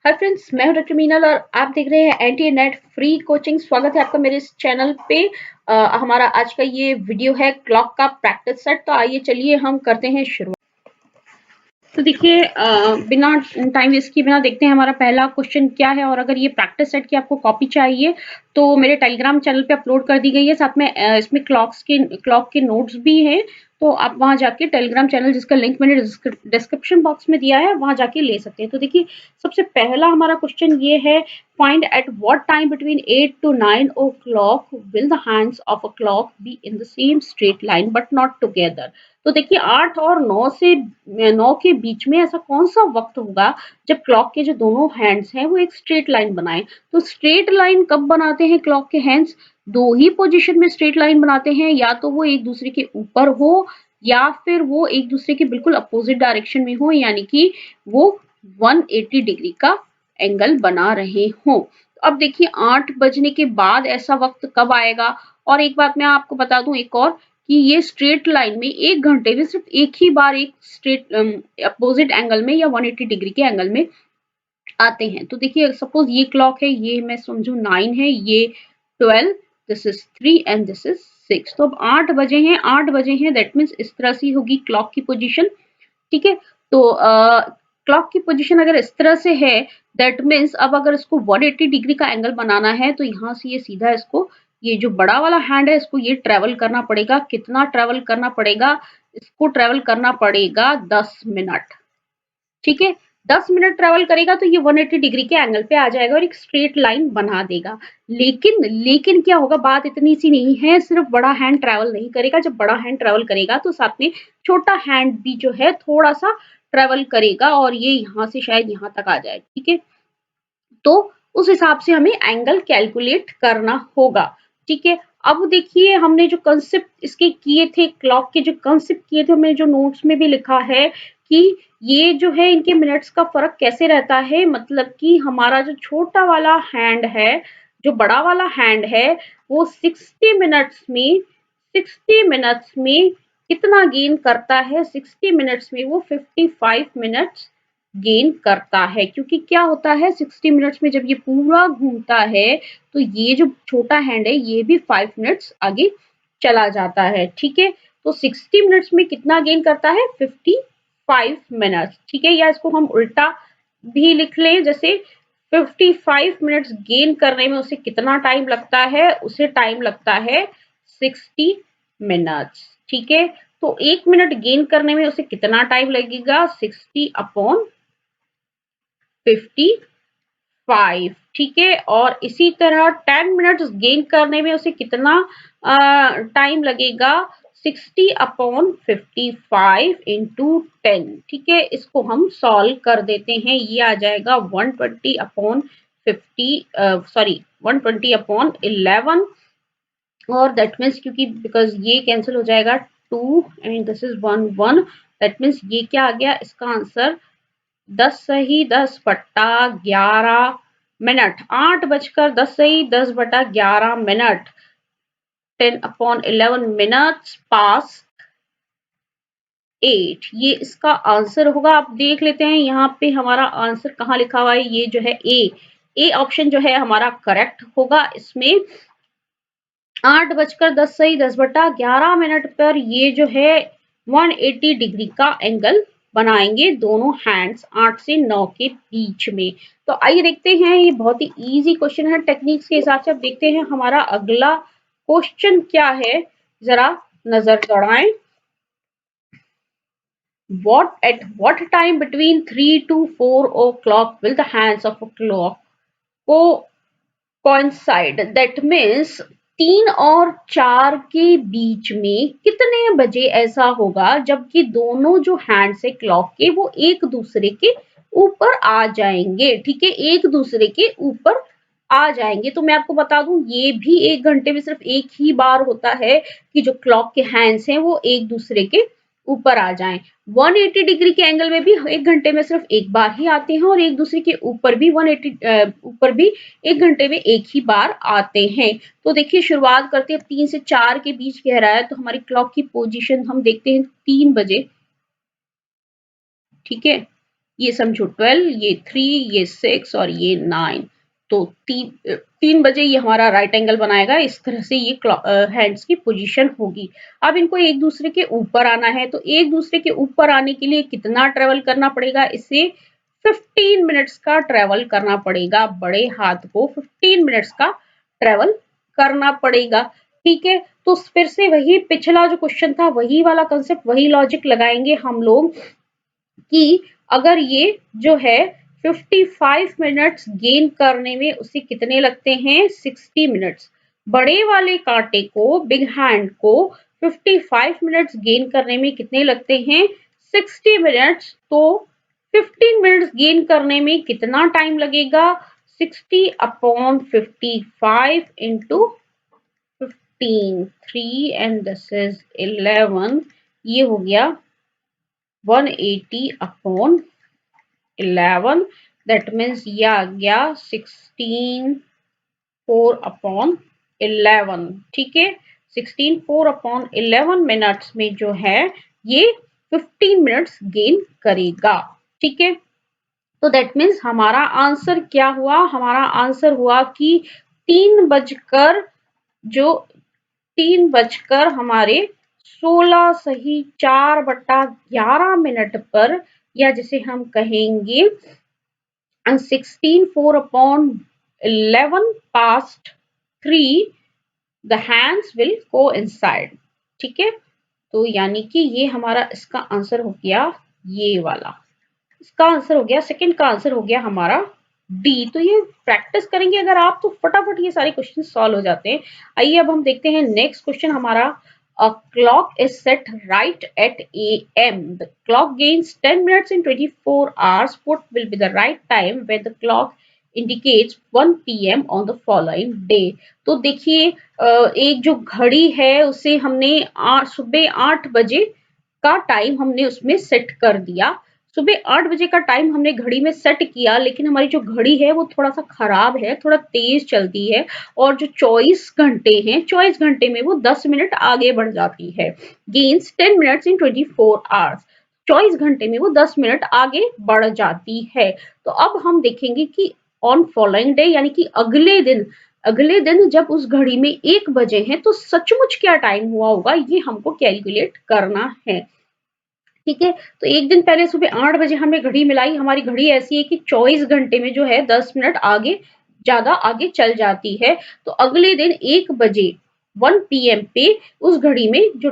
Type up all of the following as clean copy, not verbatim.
Hi friends, मैं हूं doctor Meenal और आप देख रहे हैं एनटीए नेट फ्री कोचिंग। स्वागत है आपका मेरे इस चैनल पे। हमारा आज का ये वीडियो है क्लॉक का प्रैक्टिस सेट। तो आइए चलिए हम करते हैं शुरुआत। तो देखिए बिना टाइम वेस्ट किए बिना देखते हैं हमारा पहला क्वेश्चन क्या है। और अगर ये प्रैक्टिस सेट की आपको कॉपी चाहिए तो मेरे टेलीग्राम चैनल पे अपलोड कर दी गई है। साथ में इसमें क्लॉक के नोट्स भी हैं। तो आप वहां जाके टेलीग्राम चैनल जिसका लिंक मैंने डिस्क्रिप्शन बॉक्स में दिया है वहां जाके ले सकते हैं। तो देखिए सबसे पहला हमारा क्वेश्चन ये है, find at what time between 8 to 9 o'clock will the hands of a clock be in the same straight line but not together. तो देखिए 8 और 9 के बीच में ऐसा कौन सा वक्त होगा जब क्लॉक के जो दोनों हैंड्स हैं वो एक स्ट्रेट लाइन बनाएं। तो स्ट्रेट लाइन कब बनाते हैं क्लॉक के हैंड्स? दो ही पोजीशन में स्ट्रेट लाइन बनाते हैं, या तो वो एक दूसरे के ऊपर हो या फिर वो एक दूसरे के बिल्कुल अपोजिट डायरेक्शन में हो, यानी कि वो 180 डिग्री का एंगल बना रहे हो। तो अब देखिए 8 बजने के बाद ऐसा वक्त कब आएगा? और एक बात मैं आपको बता दूं एक और, कि ये स्ट्रेट लाइन में 1 घंटे में सिर्फ एक ही बार एक स्ट्रेट अपोजिट एंगल में या 180 डिग्री के एंगल में आते हैं। तो देखिए सपोज ये क्लॉक है, ये मैं समझू 9 है, ये 12, this is 3 and this is 6। तो अब 8 बजे हैं, 8 बजे हैं, दैट मीन्स इस तरह से होगी क्लॉक की पोजीशन। ठीक है। तो क्लॉक की पोजीशन अगर इस तरह से है, दैट मीन्स अब अगर इसको 180 डिग्री का एंगल बनाना है तो यहाँ से ये सीधा इसको, ये जो बड़ा वाला हैंड है इसको ये ट्रेवल करना पड़ेगा। कितना ट्रेवल करना पड़ेगा? इसको ट्रेवल करना पड़ेगा 10 मिनट। ठीक है, 10 मिनट ट्रेवल करेगा तो ये 180 डिग्री के एंगल पे आ जाएगा और एक स्ट्रेट लाइन बना देगा। लेकिन क्या होगा, बात इतनी सी नहीं है, सिर्फ बड़ा हैंड ट्रेवल नहीं करेगा। जब बड़ा हैंड ट्रेवल करेगा तो साथ में छोटा हैंड भी जो है थोड़ा सा ट्रेवल करेगा और ये यहाँ से शायद यहाँ तक आ जाए। ठीक है, तो उस हिसाब से हमें एंगल कैलकुलेट करना होगा। ठीक है, अब देखिए हमने जो कंसेप्ट इसके किए थे, क्लॉक के जो कंसेप्ट किए थे, हमने जो नोट्स में भी लिखा है कि ये जो है इनके मिनट्स का फर्क कैसे रहता है। मतलब कि हमारा जो छोटा वाला हैंड है, जो बड़ा वाला हैंड है, वो 60 मिनट्स में कितना गेन करता है? 60 मिनट्स में वो 55 मिनट्स गेन करता है। क्योंकि क्या होता है, 60 मिनट्स में जब ये पूरा घूमता है तो ये जो छोटा हैंड है ये भी 5 मिनट्स आगे चला जाता है। ठीक है, तो 60 मिनट्स में कितना गेन करता है? 55 मिनट्स। ठीक है, या इसको हम उल्टा भी लिख लें, जैसे 55 मिनट्स गेन करने में उसे कितना टाइम लगता है? उसे टाइम लगता है 60 मिनट्स। ठीक है, तो 1 मिनट गेन करने में उसे कितना टाइम लगेगा? 60 अपॉन 55। ठीक है, और इसी तरह 10 मिनट्स गेन करने में उसे कितना टाइम लगेगा? 60 अपॉन 55 इंटू 10। ठीक है, इसको हम सॉल्व कर देते हैं। ये आ जाएगा 120 अपॉन 50, सॉरी 120 अपॉन 11। और दैट मीन्स क्योंकि बिकॉज ये कैंसिल हो जाएगा 2 and this is 1 1, that means ये क्या आ गया इसका आंसर? 10 सही 10/11 मिनट। 8 बजकर 10 सही 10/11 मिनट। 10/11 मिनट्स पास 8, ये इसका आंसर होगा। आप देख लेते हैं यहाँ पे हमारा आंसर कहाँ लिखा हुआ है। ये जो है ए ऑप्शन जो है हमारा करेक्ट होगा। इसमें 8 बजकर 10 सही 10/11 मिनट पर ये जो है 180 डिग्री का एंगल बनाएंगे दोनों हैंड्स 8 से 9 के बीच में। तो आइए देखते हैं, ये बहुत ही इजी क्वेश्चन है टेक्निक्स के हिसाब से। अब देखते हैं हमारा अगला क्वेश्चन क्या है, जरा नजर दौड़ाएं। At what time between 3 to 4 o'clock will the hands of a clock coincide? That means 3 और 4 के बीच में कितने बजे ऐसा होगा जबकि दोनों जो हैंड्स है क्लॉक के वो एक दूसरे के ऊपर आ जाएंगे। ठीक है, एक दूसरे के ऊपर आ जाएंगे। तो मैं आपको बता दूं ये भी 1 घंटे में सिर्फ एक ही बार होता है कि जो क्लॉक के हैंड्स हैं वो एक दूसरे के ऊपर आ जाएं। 180 डिग्री के एंगल में भी 1 घंटे में सिर्फ एक बार ही आते हैं और एक दूसरे के ऊपर भी 180 ऊपर भी 1 घंटे में एक ही बार आते हैं। तो देखिए शुरुआत करते हैं, 3 से 4 के बीच कह रहा है तो हमारी क्लॉक की पोजीशन हम देखते हैं 3 बजे। ठीक है, ये समझो 12, ये 3, ये 6 और ये 9। तो 3 बजे ये हमारा राइट एंगल बनाएगा। इस तरह से ये हैंड्स की पोजीशन होगी। अब इनको एक दूसरे के ऊपर आना है, तो एक दूसरे के ऊपर आने के लिए कितना ट्रेवल करना पड़ेगा? इसे 15 मिनट्स का ट्रेवल करना पड़ेगा। बड़े हाथ को 15 मिनट्स का ट्रेवल करना पड़ेगा। ठीक है, तो फिर से वही पिछला जो क्वेश्चन था, वही वाला कंसेप्ट, वही लॉजिक लगाएंगे हम लोग कि अगर ये जो है 55 मिनट्स गेन करने में उसे कितने लगते हैं? 60 मिनट्स। बड़े वाले कांटे को, बिग हैंड को 55 मिनट्स गेन करने में कितने लगते हैं? 60 मिनट्स। तो 15 मिनट्स गेन करने में कितना टाइम लगेगा? 60 upon 55 into 15, 3 and this is 11। ये हो गया 180 अपॉन 11, दैट मीन्स ये आ गया 16 4 अपॉन 11। ठीक है, 16 4 अपॉन 11 मिनट्स में जो है ये 15 मिनट्स गेन करेगा। ठीक है, तो दैट मीन्स हमारा आंसर क्या हुआ? हमारा आंसर हुआ कि 3 बजकर जो 3 बजकर हमारे 16 सही 4/11 पर, या जिसे हम कहेंगे 16 4 upon 11 past 3 the hands will coincide। ठीक है, तो यानी कि ये हमारा इसका आंसर हो गया ये वाला। इसका आंसर हो गया, सेकंड का आंसर हो गया हमारा डी। तो ये प्रैक्टिस करेंगे अगर आप तो फटाफट ये सारे क्वेश्चन सॉल्व हो जाते हैं। आइए अब हम देखते हैं नेक्स्ट क्वेश्चन हमारा। A clock is set right at AM. The clock gains 10 minutes in 24 hours. What will be the right time when the clock indicates 1 PM on the following day? तो देखिए एक जो घड़ी है उसे हमने सुबह 8 बजे का टाइम हमने उसमें सेट कर दिया। सुबह 8 बजे का टाइम हमने घड़ी में सेट किया, लेकिन हमारी जो घड़ी है वो थोड़ा-सा खराब है, थोड़ा तेज़ चलती है और जो 24 घंटे हैं, 24 घंटे में वो 10 मिनट आगे बढ़ जाती है। Gains 10 minutes in 24 hours. 24 घंटे में वो 10 मिनट आगे बढ़ जाती है। तो अब हम देखेंगे कि ऑन फॉलोइंग डे यानी कि अगले दिन जब उस घड़ी में 1 बजे हैं तो सचमुच क्या टाइम हुआ होगा, ये हमको कैलकुलेट करना है। ठीक है, तो एक दिन पहले सुबह 8 बजे हमने घड़ी मिलाई। हमारी घड़ी ऐसी है कि 24 घंटे में जो है 10 मिनट आगे ज़्यादा आगे चल जाती है। तो अगले दिन 1 बजे 1 पीएम पे उस घड़ी में जो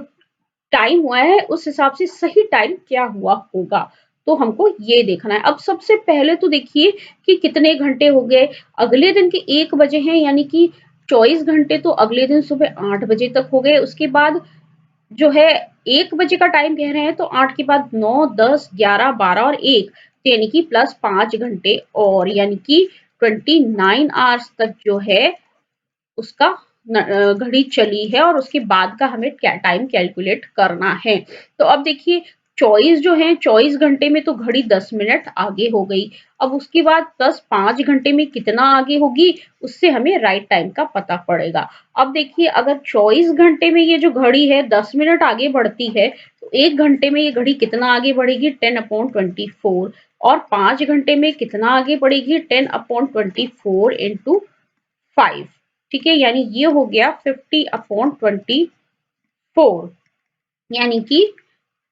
टाइम हुआ है उस हिसाब से सही टाइम क्या हुआ होगा, तो हमको ये देखना है। अब सबसे पहले तो देखिए कि कितने घंटे हो गए। अगले दिन के 1 बजे हैं यानी कि 24 घंटे तो अगले दिन सुबह 8 बजे तक हो गए। उसके बाद जो है 1 बजे का टाइम कह रहे हैं तो 8 के बाद 9, 10, 11, 12 और 1 यानी कि प्लस 5 घंटे और यानी कि 29 आवर्स तक जो है उसका घड़ी चली है और उसके बाद का हमें क्या टाइम कैलकुलेट करना है। तो अब देखिए 24 जो है 24 घंटे में तो घड़ी 10 मिनट आगे हो गई। अब उसके बाद प्लस 5 घंटे में कितना आगे होगी, उससे हमें राइट टाइम का पता पड़ेगा। अब देखिए अगर 24 घंटे में ये जो घड़ी है 10 मिनट आगे बढ़ती है तो 1 घंटे में ये घड़ी कितना आगे बढ़ेगी? 10/24। और 5 घंटे में कितना आगे बढ़ेगी? 10/24 इंटू 5। ठीक है, यानी ये हो गया 50/24 यानी कि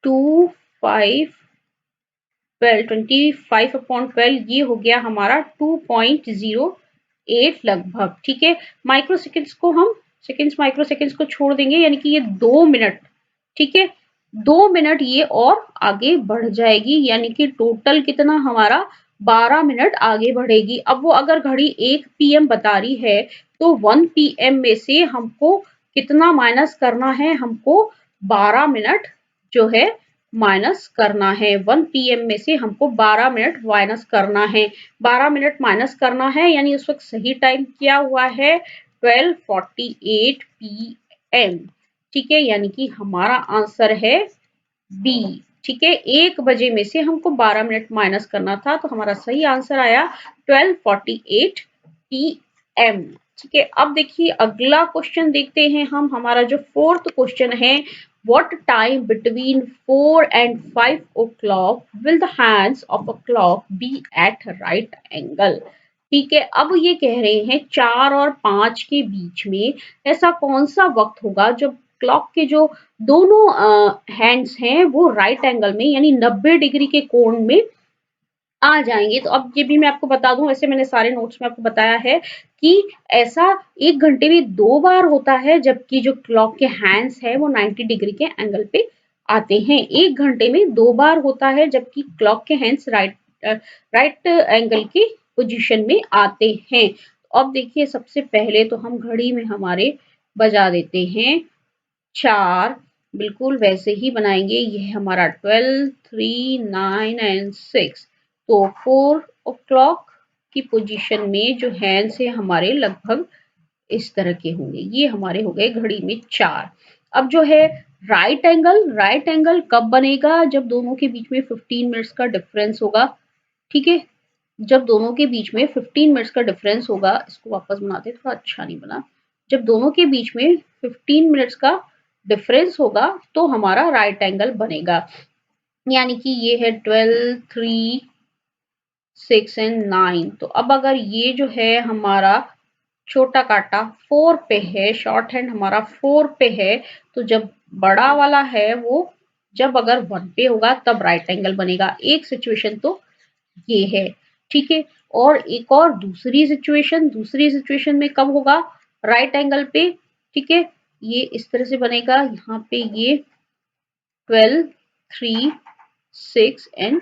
2 5 12 25/12 ये हो गया हमारा 2.08 लगभग। ठीक है, माइक्रो सेकेंड्स को हम माइक्रो सेकेंड्स को छोड़ देंगे यानी कि ये 2 मिनट। ठीक है, 2 मिनट ये और आगे बढ़ जाएगी यानी कि टोटल कितना हमारा 12 मिनट आगे बढ़ेगी। अब वो अगर घड़ी 1 पीएम बता रही है तो 1 पीएम में से हमको कितना माइनस करना है? हमको 12 मिनट जो है माइनस करना है। 1 पीएम में से हमको 12 मिनट माइनस करना है। 12 मिनट माइनस करना है यानी उस वक्त सही टाइम क्या हुआ है? 12:48 पीएम। ठीक है, यानी कि हमारा आंसर है बी। ठीक है, 1 बजे में से हमको 12 मिनट माइनस करना था तो हमारा सही आंसर आया 12:48 पीएम। ठीक है, अब देखिए अगला क्वेश्चन देखते हैं हम। हमारा जो फोर्थ क्वेश्चन है what time between 4 and 5 o'clock will the hands of a clock be at right angle? ठीक है, अब ये कह रहे हैं 4 और 5 के बीच में ऐसा कौन सा वक्त होगा जब क्लॉक के जो दोनों हैंड्स हैं वो राइट एंगल में यानी 90 डिग्री के कोण में आ जाएंगे। तो अब ये भी मैं आपको बता दूं, वैसे मैंने सारे नोट्स में आपको बताया है कि ऐसा 1 घंटे में 2 बार होता है जबकि जो क्लॉक के हैंड्स है वो 90 डिग्री के एंगल पे आते हैं। 1 घंटे में 2 बार होता है जबकि क्लॉक के हैंड्स राइट एंगल की पोजीशन में आते हैं। तो अब देखिए सबसे पहले तो हम घड़ी में हमारे बजा देते हैं 4, बिल्कुल वैसे ही बनाएंगे। ये है हमारा 12, 3, 9 एंड 6। तो 4 o'clock की पोजीशन में जो हैंड्स है हमारे लगभग इस तरह के होंगे। ये हमारे हो गए घड़ी में 4। अब जो है राइट एंगल कब बनेगा? जब दोनों के बीच में 15 मिनट्स का डिफरेंस होगा। ठीक है, जब दोनों के बीच में 15 मिनट्स का डिफरेंस होगा, इसको वापस बनाते थोड़ा अच्छा नहीं बना। जब दोनों के बीच में 15 मिनट्स का डिफरेंस होगा तो हमारा राइट एंगल बनेगा। यानी कि ये है 12, 3, 6 एंड 9। तो अब अगर ये जो है हमारा छोटा कांटा 4 पे है, शॉर्ट हैंड हमारा 4 पे है, तो जब बड़ा वाला है वो जब अगर 1 पे होगा तब राइट एंगल बनेगा। एक सिचुएशन तो ये है। ठीक है, और एक और दूसरी सिचुएशन में कब होगा राइट एंगल पे? ठीक है, ये इस तरह से बनेगा। यहाँ पे ये 12, 3, 6 एंड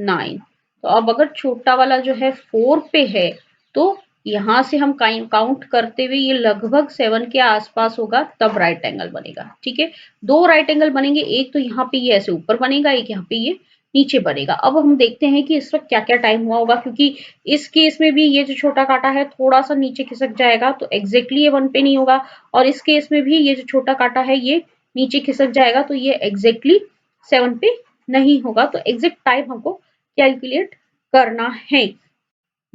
9। तो अब अगर छोटा वाला जो है 4 पे है तो यहां से हम काउंट करते हुए ये लगभग 7 के आसपास होगा तब राइट एंगल बनेगा। ठीक है, 2 राइट एंगल बनेंगे, एक तो यहाँ पे ये ऐसे ऊपर बनेगा, एक यहाँ पे ये नीचे बनेगा। अब हम देखते हैं कि इस वक्त क्या क्या टाइम हुआ होगा, क्योंकि इस केस में भी ये जो छोटा कांटा है थोड़ा सा नीचे खिसक जाएगा तो एग्जैक्टली ये 1 पे नहीं होगा, और इस केस में भी ये जो छोटा कांटा है ये नीचे खिसक जाएगा तो ये एग्जैक्टली 7 पे नहीं होगा। तो एग्जैक्ट टाइम हमको कैलकुलेट करना है।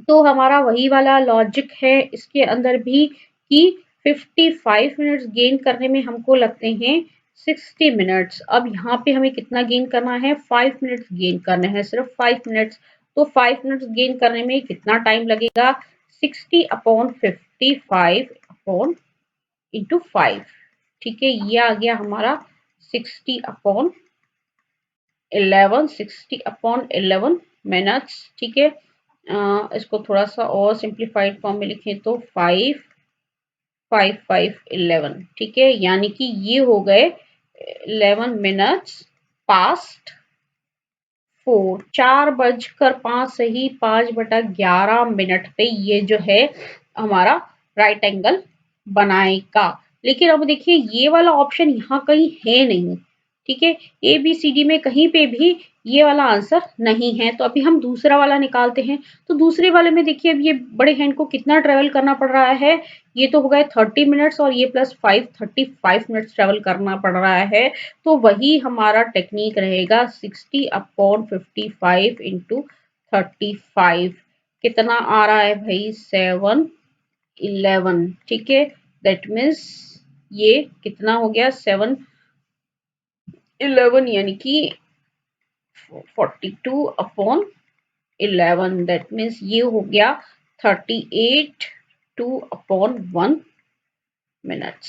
तो हमारा वही वाला लॉजिक है इसके अंदर भी कि 55 मिनट्स गेन करने में हमको लगते हैं 60 मिनट्स। अब यहाँ पे हमें कितना गेन करना है? 5 मिनट्स गेन करने हैं, सिर्फ 5 मिनट्स। तो 5 मिनट्स गेन करने में कितना टाइम लगेगा? 60 अपॉन 55 अपॉन इंटू 5। ठीक है, ये आ गया हमारा 60 अपॉन 11, 60 अपॉन 11 मिनट्स। ठीक है, इसको थोड़ा सा और सिंप्लीफाइड फॉर्म में लिखें तो 5, 5, 5, 11। ठीक है, यानी कि ये हो गए 11 मिनट्स पास्ट 4, 4:05 सही 5/11 पे ये जो है हमारा राइट एंगल बनाएगा। लेकिन अब देखिए ये वाला ऑप्शन यहाँ कहीं है नहीं। ठीक है, ए बी सी डी में कहीं पे भी ये वाला आंसर नहीं है। तो अभी हम दूसरा वाला निकालते हैं। तो दूसरे वाले में देखिए अब ये बड़े हैंड को कितना ट्रेवल करना पड़ रहा है? ये तो हो गए 30 मिनट्स और ये प्लस 5, 35 मिनट्स ट्रेवल करना पड़ रहा है। तो वही हमारा टेक्निक रहेगा 60 अपॉन 55 इंटू 35। कितना आ रहा है भाई? 7, 11। ठीक है, दैट मीन्स ये कितना हो गया? 7, 11 यानी कि 42 अपॉन 11, दैट मीन्स ये हो गया 38 2 अपॉन 1 मिनट्स।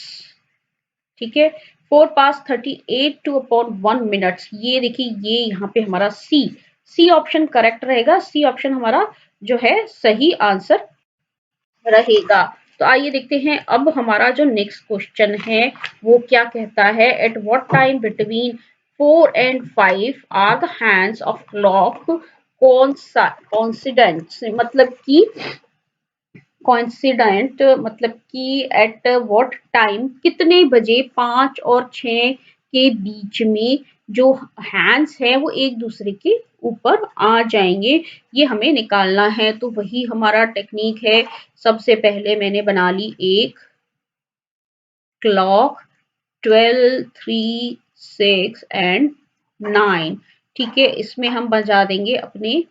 ठीक है, 4 पास 38 2 अपॉन 1 मिनट्स। ये देखिए ये यहाँ पे हमारा सी ऑप्शन करेक्ट रहेगा। सी ऑप्शन हमारा जो है सही आंसर रहेगा। तो आइए देखते हैं अब हमारा जो नेक्स्ट क्वेश्चन है वो क्या कहता है? At what time between 4 and 5 are the hands of clock coincident, मतलब कि एट व्हाट टाइम कितने बजे 5 और 6 के बीच में जो हैंड्स है वो एक दूसरे के ऊपर आ जाएंगे, ये हमें निकालना है। तो वही हमारा टेक्निक है। सबसे पहले मैंने बना ली एक क्लॉक 12, 3, 6 एंड 9। ठीक है, इसमें हम बजा देंगे अपने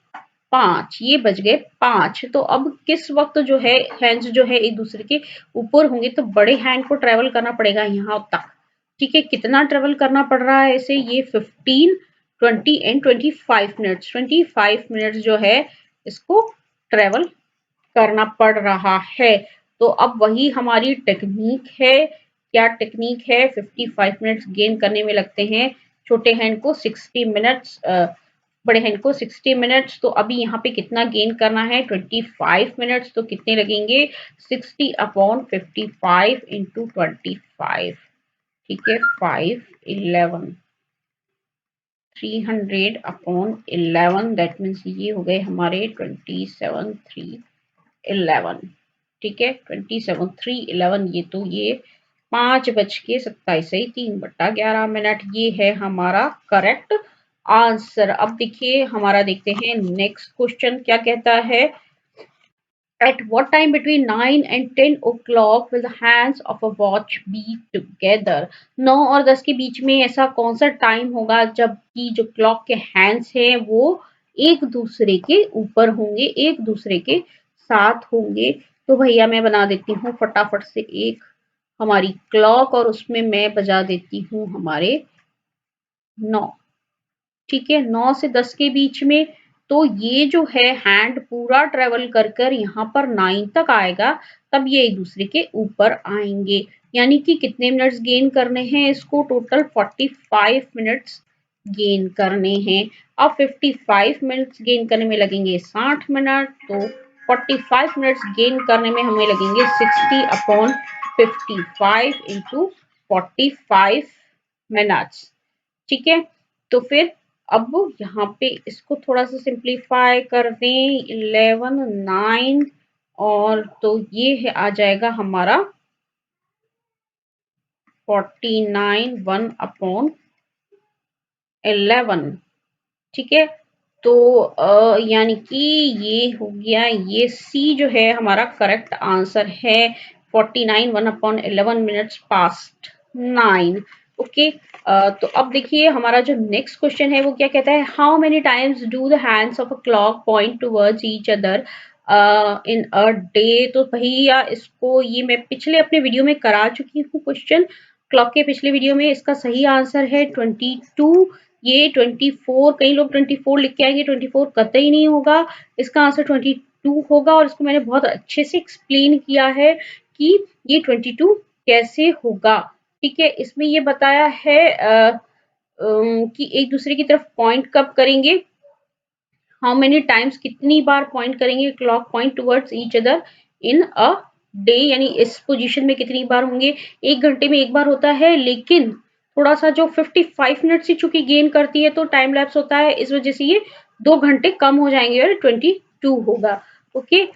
5, ये बज गए 5। तो अब किस वक्त जो है हैंड्स जो है एक दूसरे के ऊपर होंगे तो बड़े हैंड को ट्रेवल करना पड़ेगा यहाँ तक। ठीक है, कितना ट्रेवल करना पड़ रहा है इसे, ये 15, 20 एंड 25 मिनट्स, 25 मिनट्स जो है इसको ट्रेवल करना पड़ रहा है। तो अब वही हमारी टेक्निक है। क्या टेक्निक है? 55 मिनट्स गेन करने में लगते हैं छोटे हैंड को 60 मिनट्स, बड़े हैंड को 60 मिनट्स। तो अभी यहाँ पे कितना गेन करना है? 25 मिनट्स। तो कितने लगेंगे? 60 अपॉन 55 इंटू 25। ठीक है, 5 11 300 अपॉन 11, दैट मीन्स ये हो गए हमारे 27 3 11। ठीक है, 27 3 11, ये तो ये 5:27 सही 3/11 ये है हमारा करेक्ट आंसर। अब देखिए हमारा, देखते हैं नेक्स्ट क्वेश्चन क्या कहता है। At what time between 9 and 10 o'clock will the hands of a watch be together? 9 और 10 के बीच में ऐसा कौन सा टाइम होगा जबकि जो क्लॉक के हैंड्स हैं वो एक दूसरे के ऊपर होंगे, एक दूसरे के साथ होंगे। तो भैया मैं बना देती हूँ फटाफट से एक हमारी क्लॉक और उसमें मैं बजा देती हूँ हमारे 9। ठीक है, 9 से 10 के बीच में। तो ये जो है हैंड पूरा ट्रेवल कर कर यहाँ पर 9 तक आएगा, तब ये एक दूसरे के ऊपर आएंगे। यानी कि कितने मिनट्स गेन करने हैं इसको? टोटल 45 मिनट्स गेन करने हैं। अब 55 मिनट्स गेन करने में लगेंगे 60 मिनट, तो 45 मिनट्स गेन करने में हमें लगेंगे 60 अपॉन 55 इंटू 45 मिनट्स। ठीक है, तो फिर अब यहाँ पे इसको थोड़ा सा सिंप्लीफाई कर दें, 11 9 और तो ये है आ जाएगा हमारा 49 1 अपॉन 11। ठीक है, तो यानी कि ये हो गया, ये सी जो है हमारा करेक्ट आंसर है। 49 1 अपॉन 11 मिनट्स पास्ट 9। ओके, तो अब देखिए हमारा जो नेक्स्ट क्वेश्चन है वो क्या कहता है। How many times do the hands of a clock point towards each other in a day? तो भैया इसको ये मैं पिछले अपने वीडियो में करा चुकी हूँ क्वेश्चन, क्लॉक के पिछले वीडियो में। इसका सही आंसर है 22। ये 24, कई लोग 24 लिख के आएंगे, 24 कतई नहीं होगा। इसका आंसर 22 होगा और इसको मैंने बहुत अच्छे से एक्सप्लेन किया है कि ये 22 कैसे होगा। ठीक है, इसमें ये बताया है कि एक दूसरे की तरफ पॉइंट कब करेंगे, हाउ मेनी टाइम्स कितनी बार पॉइंट करेंगे clock point towards each other in a day, यानी इस पोजीशन में कितनी बार होंगे। 1 घंटे में एक बार होता है, लेकिन थोड़ा सा जो 55 मिनट से चूंकि गेन करती है तो टाइम लैप्स होता है, इस वजह से ये 2 घंटे कम हो जाएंगे और 22 होगा। ओके,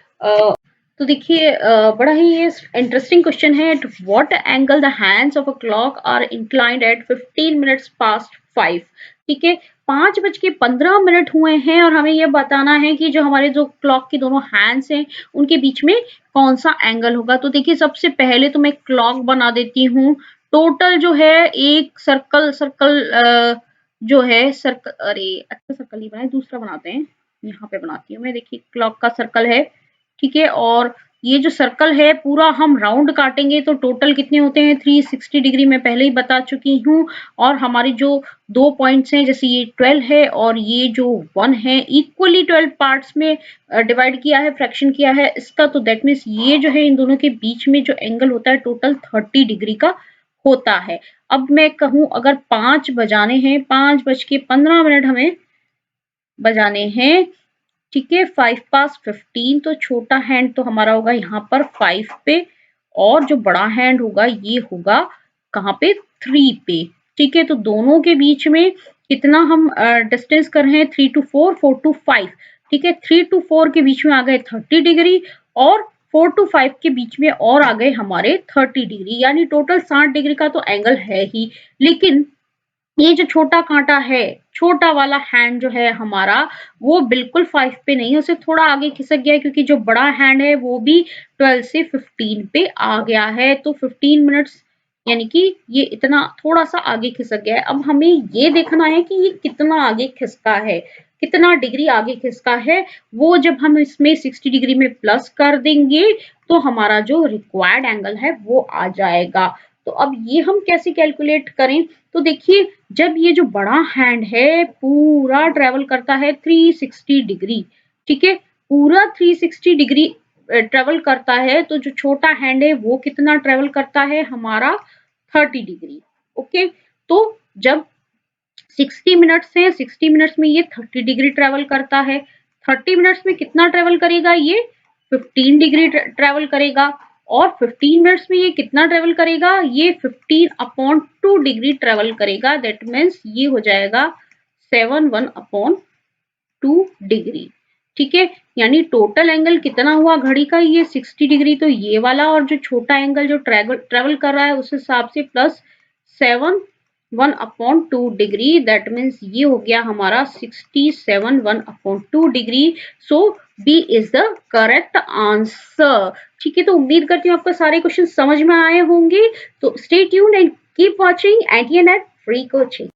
तो देखिए बड़ा ही ये इंटरेस्टिंग क्वेश्चन है। At what angle the hands of a clock are inclined at 15 minutes past 5? ठीक है, 5:15 हुए हैं और हमें यह बताना है कि जो हमारे जो क्लॉक के दोनों हैंड्स हैं उनके बीच में कौन सा एंगल होगा। तो देखिए सबसे पहले तो मैं क्लॉक बना देती हूँ। टोटल जो है एक सर्कल जो है सर्कल, अरे अच्छा सर्कल नहीं बनाए, दूसरा बनाते हैं। यहाँ पे बनाती हूँ मैं, देखिए क्लॉक का सर्कल है। ठीक है, और ये जो सर्कल है पूरा हम राउंड काटेंगे तो टोटल कितने होते हैं? 360 डिग्री मैं पहले ही बता चुकी हूँ। और हमारी जो 2 पॉइंट्स हैं, जैसे ये 12 है और ये जो 1 है, इक्वली 12 पार्ट्स में डिवाइड किया है, फ्रैक्शन किया है इसका। तो दैट मीन्स ये जो है इन दोनों के बीच में जो एंगल होता है टोटल 30 डिग्री का होता है। अब मैं कहूँ अगर 5 बजाने हैं, 5:15 हमें बजाने हैं। ठीक है, 5 पास 15, तो छोटा हैंड तो हमारा होगा यहाँ पर 5 पे और जो बड़ा हैंड होगा ये होगा कहाँ पे? 3 पे। ठीक है, तो दोनों के बीच में कितना हम डिस्टेंस कर रहे हैं? 3 to 4, 4 to 5। ठीक है, 3 to 4 के बीच में आ गए 30 डिग्री और 4 to 5 के बीच में और आ गए हमारे 30 डिग्री, यानी टोटल 60 डिग्री का तो एंगल है ही। लेकिन ये जो छोटा कांटा है, छोटा वाला हैंड जो है हमारा, वो बिल्कुल 5 पे नहीं है, उसे थोड़ा आगे खिसक गया है क्योंकि जो बड़ा हैंड है वो भी 12 से 15 पे आ गया है। तो 15 मिनट्स यानी कि ये इतना थोड़ा सा आगे खिसक गया है। अब हमें ये देखना है कि ये कितना आगे खिसका है, कितना डिग्री आगे खिसका है। वो जब हम इसमें 60 डिग्री में प्लस कर देंगे तो हमारा जो रिक्वायर्ड एंगल है वो आ जाएगा। तो अब ये हम कैसे कैलकुलेट करें? तो देखिए जब ये जो बड़ा हैंड है पूरा ट्रेवल करता है 360 डिग्री, ठीक है? पूरा 360 डिग्री ट्रेवल करता है तो जो छोटा हैंड है वो कितना ट्रेवल करता है हमारा 30 डिग्री। ओके, तो जब 60 मिनट्स है, 60 मिनट्स में ये 30 डिग्री ट्रेवल करता है। 30 मिनट्स में कितना ट्रेवल करेगा ये? 15 डिग्री ट्रेवल करेगा। और 15 मिनट्स में ये कितना ट्रेवल करेगा? ये 15/2 डिग्री ट्रेवल करेगा। दैट मीन्स ये हो जाएगा 7/1/2 डिग्री। ठीक है, यानी टोटल एंगल कितना हुआ घड़ी का? ये 60 डिग्री, तो ये वाला और जो छोटा एंगल जो ट्रेवल कर रहा है उस हिसाब से प्लस 7/1/2 डिग्री। दैट मीन्स ये हो गया हमारा 67/1/2 degree. So B is the correct answer. ठीक है, तो उम्मीद करती हूँ आपको सारे क्वेश्चन समझ में आए होंगे। तो stay tuned and keep watching एंटीएनएट फ्री कोचिंग।